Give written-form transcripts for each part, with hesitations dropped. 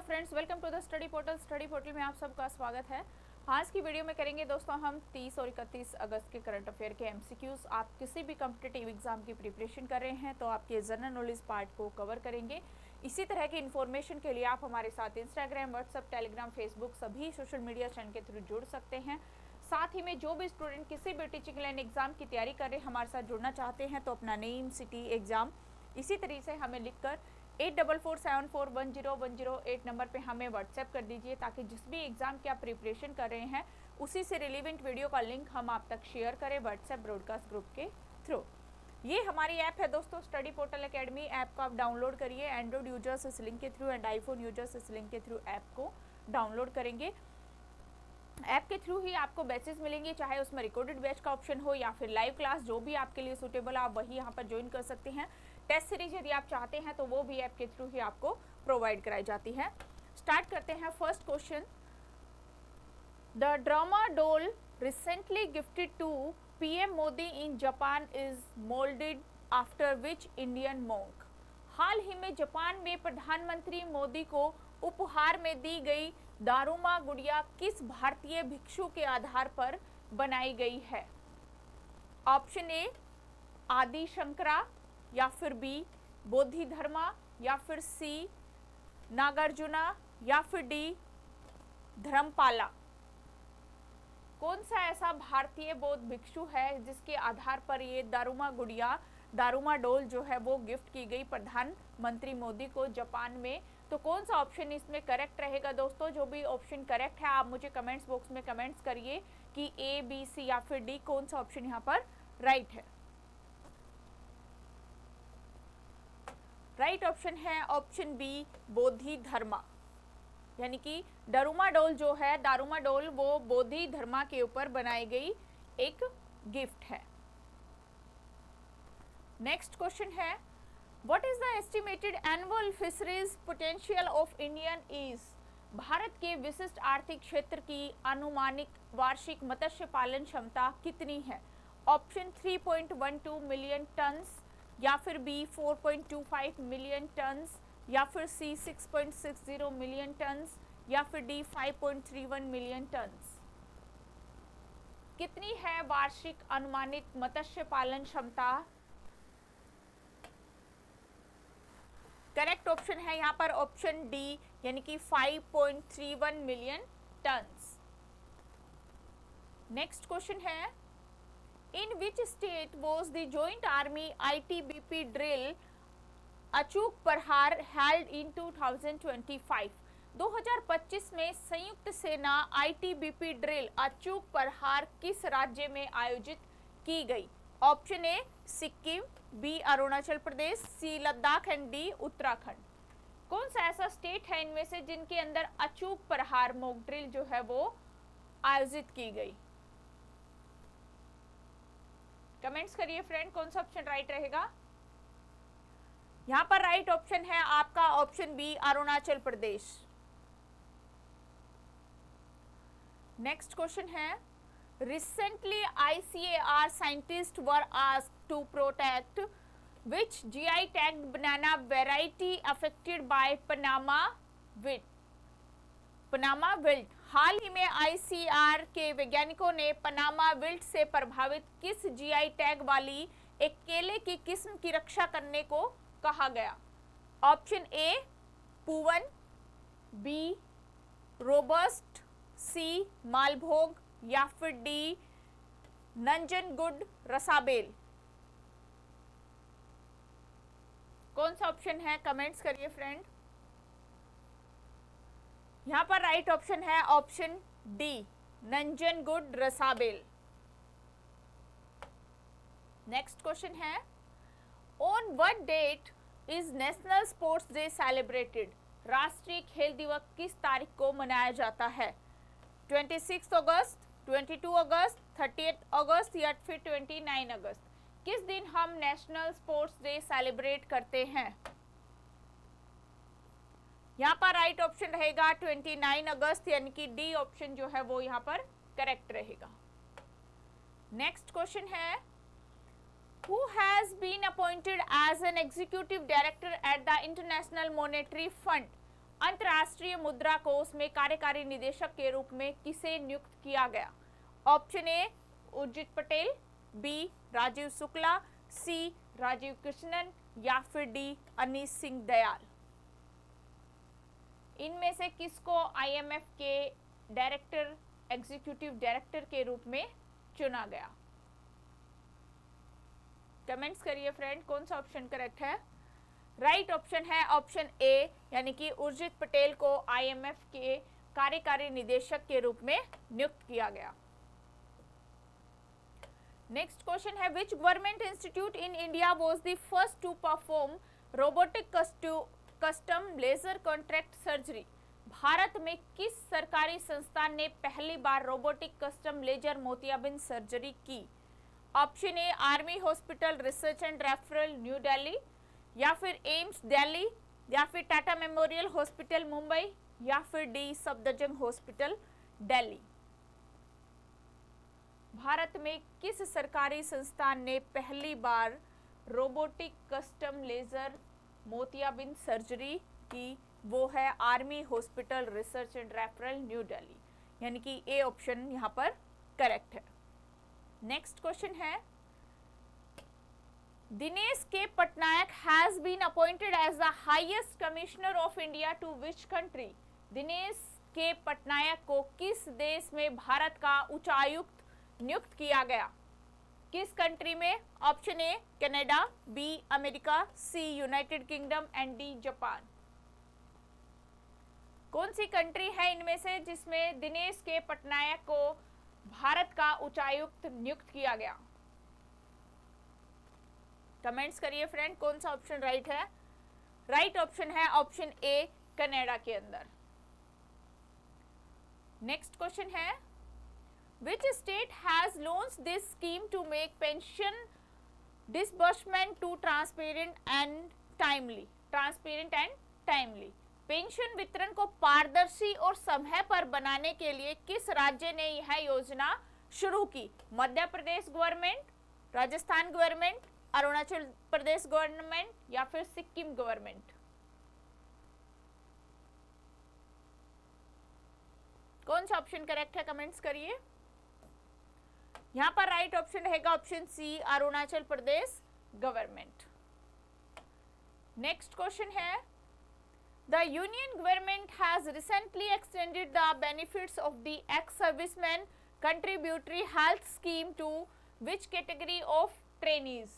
Friends, welcome to the study portal. Study portal में आप सबका स्वागत है। आज की वीडियो में करेंगे दोस्तों हम 30 और 31 अगस्त के करंट अफेयर के एमसीक्यूज। आप किसी भी कॉम्पिटिटिव एग्जाम की प्रिपरेशन कर रहे हैं तो आपके जनरल नॉलेज पार्ट को कवर करेंगे। इसी तरह की इन्फॉर्मेशन के लिए आप हमारे साथ इंस्टाग्राम, व्हाट्सएप, टेलीग्राम, फेसबुक सभी सोशल मीडिया चैनल के थ्रू जुड़ सकते हैं। साथ ही में जो भी स्टूडेंट किसी भी टीचिंग लाइन एग्जाम की तैयारी कर रहे हैं, हमारे साथ जुड़ना चाहते हैं तो अपना नेम, सिटी, एग्जाम इसी तरीके से हमें लिखकर 8447410108 नंबर पे हमें व्हाट्सएप कर दीजिए, ताकि जिस भी एग्जाम की आप प्रिपरेशन कर रहे हैं उसी से रिलेवेंट वीडियो का लिंक हम आप तक शेयर करें व्हाट्सएप ब्रॉडकास्ट ग्रुप के थ्रू। ये हमारी ऐप है दोस्तों, स्टडी पोर्टल एकेडमी। ऐप को आप डाउनलोड करिए। एंड्रॉइड यूजर्स इस लिंक के थ्रू एंड आईफोन यूजर्स इस लिंक के थ्रू ऐप को डाउनलोड करेंगे। ऐप के थ्रू ही आपको बैचेस मिलेंगे, चाहे उसमें रिकॉर्डेड बैच का ऑप्शन हो या फिर लाइव क्लास, जो भी आपके लिए सूटेबल है आप वही यहाँ पर ज्वाइन कर सकते हैं। टेस्ट सीरीज यदि आप चाहते हैं तो वो भी ऐप के थ्रू ही आपको प्रोवाइड कराई जाती है। स्टार्ट करते हैं first question. The daruma doll recently gifted to PM Modi in Japan is moulded after which Indian monk. हाल ही में जापान में प्रधानमंत्री मोदी को उपहार में दी गई दारुमा गुड़िया किस भारतीय भिक्षु के आधार पर बनाई गई है? ऑप्शन ए आदि शंकरा, या फिर बी बोधि धर्मा, या फिर सी नागार्जुना, या फिर डी धर्मपाला। कौन सा ऐसा भारतीय बौद्ध भिक्षु है जिसके आधार पर ये दारुमा गुड़िया, दारुमा डोल जो है वो गिफ्ट की गई प्रधानमंत्री मोदी को जापान में? तो कौन सा ऑप्शन इसमें करेक्ट रहेगा दोस्तों? जो भी ऑप्शन करेक्ट है आप मुझे कमेंट्स बॉक्स में कमेंट्स करिए कि ए, बी, सी या फिर डी कौन सा ऑप्शन यहाँ पर राइट है। राइट ऑप्शन है ऑप्शन बी बोधि धर्मा, यानी कि दारुमा डोल जो है, दारुमा डोल वो बोधि धर्मा के ऊपर बनाई गई एक गिफ्ट है। नेक्स्ट क्वेश्चन है, what is the estimated annual fisheries potential of Indian EEZ? भारत के विशिष्ट आर्थिक क्षेत्र की अनुमानिक वार्षिक मत्स्य पालन क्षमता कितनी है? ऑप्शन 3.12 मिलियन टन्स, या फिर बी 4.25 मिलियन टन्स, या फिर सी 6.60 मिलियन टन्स, या फिर डी 5.31 मिलियन टन्स। कितनी है वार्षिक अनुमानित मत्स्य पालन क्षमता? करेक्ट ऑप्शन है यहाँ पर ऑप्शन डी, यानी कि 5.31 मिलियन टन्स। नेक्स्ट क्वेश्चन है, in which state was the joint army ITBP drill Achook Prahar held in 2025? 2025 में संयुक्त सेना ITBP ड्रिल अचूक प्रहार किस राज्य में आयोजित की गई? Option A Sikkim, B Arunachal Pradesh, C Ladakh and D Uttarakhand. कौन सा ऐसा स्टेट है इनमें से जिनके अंदर अचूक प्रहार मॉक ड्रिल जो है वो आयोजित की गई? कमेंट्स करिए फ्रेंड, कौन सा ऑप्शन राइट रहेगा? यहां पर राइट ऑप्शन है आपका ऑप्शन बी अरुणाचल प्रदेश। नेक्स्ट क्वेश्चन है, recently ICAR scientists were asked to protect which GI tagged banana variety affected by Panama wilt? हाल ही में ICAR के वैज्ञानिकों ने पनामा विल्ट से प्रभावित किस GI टैग वाली एक केले की किस्म की रक्षा करने को कहा गया? ऑप्शन ए पूवन, बी रोबस्ट, सी मालभोग, या फिर डी नंजनगुड रसाबेल। कौन सा ऑप्शन है? कमेंट्स करिए फ्रेंड। यहां पर राइट ऑप्शन है option D Nanjangud Rasabale. Next question है, on what date is national sports day celebrated? राष्ट्रीय खेल दिवस किस तारीख को मनाया जाता है? 26 अगस्त, 22 अगस्त, 30 अगस्त या फिर 29 अगस्त? किस दिन हम नेशनल स्पोर्ट्स डे सेलिब्रेट करते हैं? यहाँ पर राइट ऑप्शन रहेगा 29 अगस्त, यानी कि डी ऑप्शन जो है वो यहाँ पर करेक्ट रहेगा। नेक्स्ट क्वेश्चन है, who has been appointed as an executive director at the International Monetary Fund अंतर्राष्ट्रीय मुद्रा कोष में कार्यकारी निदेशक के रूप में किसे नियुक्त किया गया? Option A Urjit Patel, B Rajiv Shukla, C Rajiv Krishnan या फिर डी अनीश सिंह दयाल। इनमें से किसको आईएमएफ के डायरेक्टर, एग्जीक्यूटिव डायरेक्टर के रूप में चुना गया? कमेंट्स करिए फ्रेंड, कौन सा ऑप्शन करेक्ट है? राइट ऑप्शन है ऑप्शन ए, यानी कि उर्जित पटेल को आईएमएफ के कार्यकारी निदेशक के रूप में नियुक्त किया गया। नेक्स्ट क्वेश्चन है, which government institute in India was the first to perform robotic custom laser contract surgery? भारत में किस सरकारी संस्थान ने पहली बार रोबोटिक कस्टम लेजर मोतियाबिंद सर्जरी की? Option A army hospital research and referral New Delhi, या फिर एम्स दिल्ली, या फिर टाटा मेमोरियल हॉस्पिटल मुंबई, या फिर डी सफदरजंग हॉस्पिटल दिल्ली। भारत में किस सरकारी संस्थान ने पहली बार रोबोटिक कस्टम लेजर मोतियाबिंद सर्जरी की? वो है army hospital research and referral New Delhi, यानी कि ए ऑप्शन यहाँ पर करेक्ट है। नेक्स्ट क्वेश्चन है, Dinesh K Patnaik has been appointed as the highest commissioner of India to which country? Dinesh K Patnaik को किस देश में भारत का उच्चायुक्त नियुक्त किया गया? किस कंट्री में? Option A Canada, B America, C United Kingdom and D Japan. कौन सी कंट्री है इनमें से जिसमें दिनेश के पटनायक को भारत का उच्चायुक्त नियुक्त किया गया? कमेंट्स करिए फ्रेंड, कौन सा ऑप्शन राइट है? राइट ऑप्शन है ऑप्शन ए कनाडा के अंदर। नेक्स्ट क्वेश्चन है, which state has launched this scheme to make pension disbursement to transparent and timely? Pension वितरण को पारदर्शी और समय पर बनाने के लिए किस राज्य ने यह योजना शुरू की? Madhya Pradesh government, Rajasthan government, Arunachal Pradesh government या फिर सिक्किम गवर्नमेंट? कौन सा ऑप्शन करेक्ट है? कमेंट्स करिए। यहां पर राइट ऑप्शन रहेगा option C Arunachal Pradesh government. Next question है, the union government has recently extended the benefits of the ex-servicemen contributory health scheme to which category of trainees?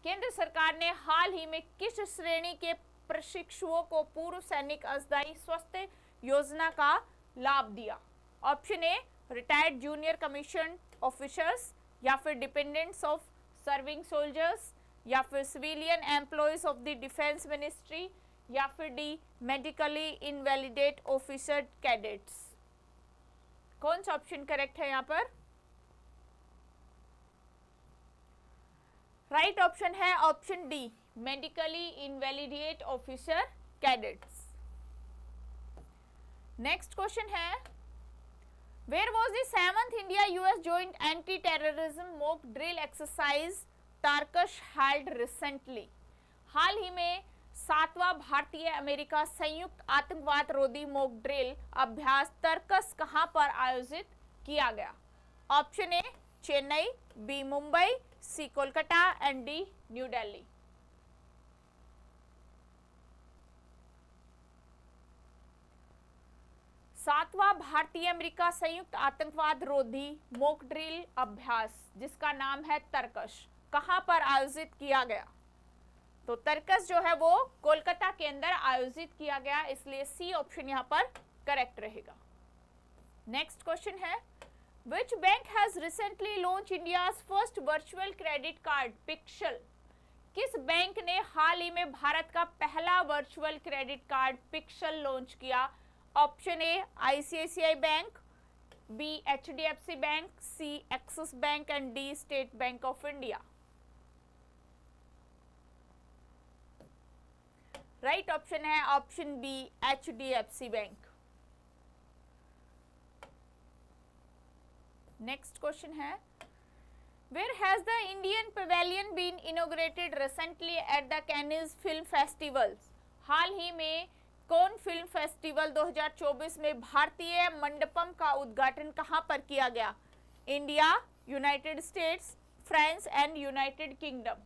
केंद्र सरकार ने हाल ही में किस श्रेणी के प्रशिक्षुओं को पूर्व सैनिक अंशदायी स्वास्थ्य योजना का लाभ दिया? Option A retired junior commission officers, या फिर डिपेंडेंट्स ऑफ सर्विंग सोल्जर्स, या फिर civilian employees of the defence ministry, या फिर D medically invalidated officer cadets. कौन सा ऑप्शन करेक्ट है यहाँ पर? राइट ऑप्शन है option D medically invalidated officer cadets. Next question है, where was the 7th India US joint anti terrorism mock drill exercise Tarkash held recently? हाल ही में 7वां भारतीय अमेरिका संयुक्त आतंकवाद रोधी मॉक ड्रिल अभ्यास तर्कस कहां पर आयोजित किया गया? Option A Chennai, B Mumbai, C Kolkata and D New Delhi. सातवां भारतीय अमेरिका संयुक्त आतंकवाद रोधी मॉक ड्रिल अभ्यास, जिसका नाम है तर्कस, कहां पर आयोजित किया गया? तो तर्कस जो है वो कोलकाता के अंदर आयोजित किया गया, इसलिए सी ऑप्शन यहां पर करेक्ट रहेगा। नेक्स्ट क्वेश्चन है, which bank has recently launch India's first virtual credit card Pixel? किस बैंक ने हाल ही में भारत का पहला virtual credit card Pixel launch किया? Option A ICICI bank, B HDFC bank, C Axis bank and D State Bank of India. Right option है option B HDFC bank. Next question है, where has the Indian pavilion been inaugurated recently at the Cannes film festivals? हाल ही में कौन film film festival 2024 में भारतीय मंडपम का उद्घाटन कहां पर किया गया? India, United states, France and United kingdom.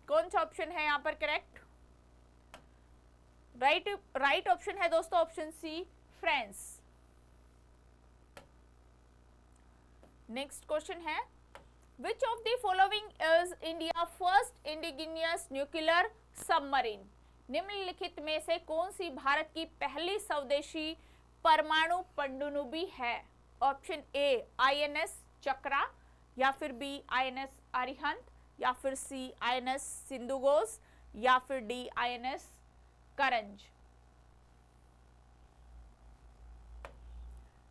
कौन सा ऑप्शन है यहां पर करेक्ट? राइट ऑप्शन है दोस्तों option C, France. Next question है, which of the following is India first indigenous nuclear submarine? निम्नलिखित में से कौन सी भारत की पहली स्वदेशी परमाणु पनडुब्बी है? ऑप्शन ए INS चक्रा, या फिर बी INS अरिहंत, या फिर सी INS सिंधुघोष, या फिर डी INS करंज।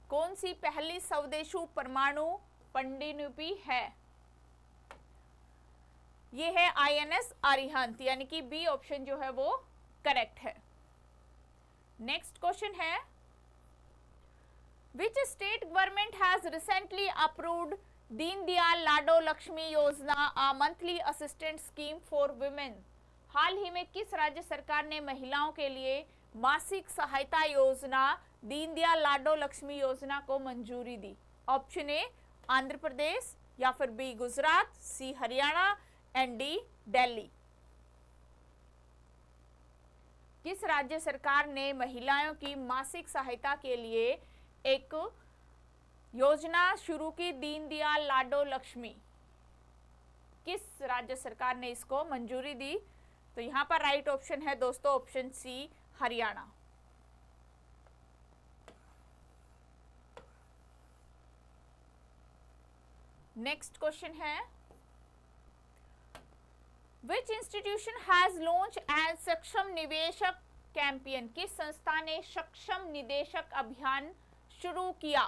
कौन सी पहली स्वदेशी परमाणु पनडुब्बी है? ये है INS अरिहंत, यानी कि बी ऑप्शन जो है वो करेक्ट है। नेक्स्ट क्वेश्चन है, which state government has recently approved Deendayal Lado Lakshmi Yojana, a monthly assistant scheme for women? हाल ही में किस राज्य सरकार ने महिलाओं के लिए मासिक सहायता योजना दीनदयाल लाडो लक्ष्मी योजना को मंजूरी दी? ऑप्शन ए आंध्र प्रदेश, या फिर B Gujarat, C Haryana and D Delhi. किस राज्य सरकार ने महिलाओं की मासिक सहायता के लिए एक योजना शुरू की, दीनदयाल लाडो लक्ष्मी? किस राज्य सरकार ने इसको मंजूरी दी? तो यहां पर राइट ऑप्शन है दोस्तों option C, Haryana. Next question है, which institution has launch and Saksham Niveshak campaign? किस संस्था ने सक्षम निदेशक अभियान शुरू किया?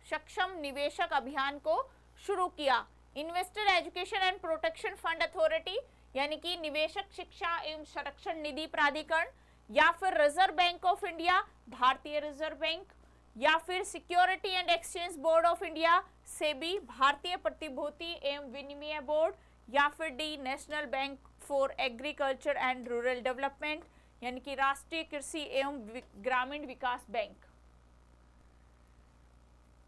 सक्षम निवेशक अभियान को शुरू किया। Investor education and protection fund authority, यानी कि निवेशक शिक्षा एवं संरक्षण निधि प्राधिकरण, या फिर रिजर्व बैंक ऑफ इंडिया, भारतीय रिजर्व बैंक, या फिर security and exchange board of India, SEBI, भारतीय प्रतिभूति एवं विनिमय बोर्ड, या फिर D national bank for agriculture and rural development, यानी कि राष्ट्रीय कृषि एवं ग्रामीण विकास बैंक।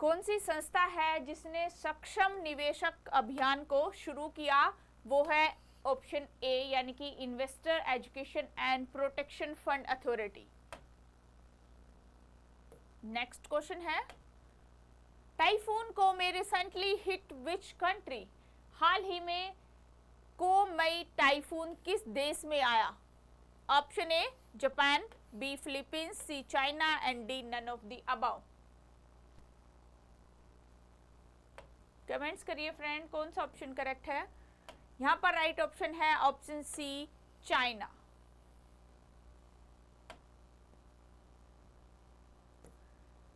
कौन सी संस्था है जिसने सक्षम निवेशक अभियान को शुरू किया? वो है ऑप्शन ए, यानी कि investor education and protection fund authority. Next question है, typhoon Comay recently hit which country? हाल ही में कोमई टाइफून किस देश में आया? Option A Japan, B Philippines, C China and D none of the above. Comments करिए फ्रेंड, कौन सा ऑप्शन करेक्ट है? यहां पर राइट ऑप्शन है option C, China.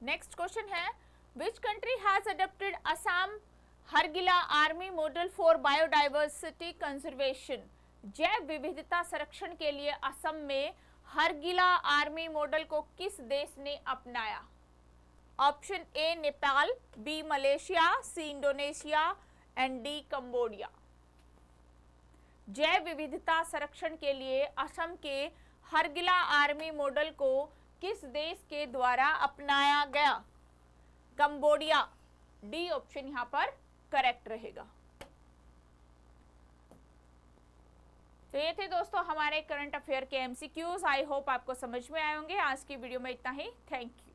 Next question है, which country has adopted Assam Hargila army model for biodiversity conservation? जैव विविधता संरक्षण के लिए असम में हरगिला आर्मी मॉडल को किस देश ने अपनाया? Option A Nepal, B Malaysia, C Indonesia and D Cambodia. जैव विविधता संरक्षण के लिए असम के हरगिला आर्मी मॉडल को किस देश के द्वारा अपनाया गया? कंबोडिया। डी ऑप्शन यहां पर करेक्ट रहेगा। तो ये थे दोस्तों हमारे करंट अफेयर के MCQs। आई होप आपको समझ में आए होंगे। आज की वीडियो में इतना ही। Thank you.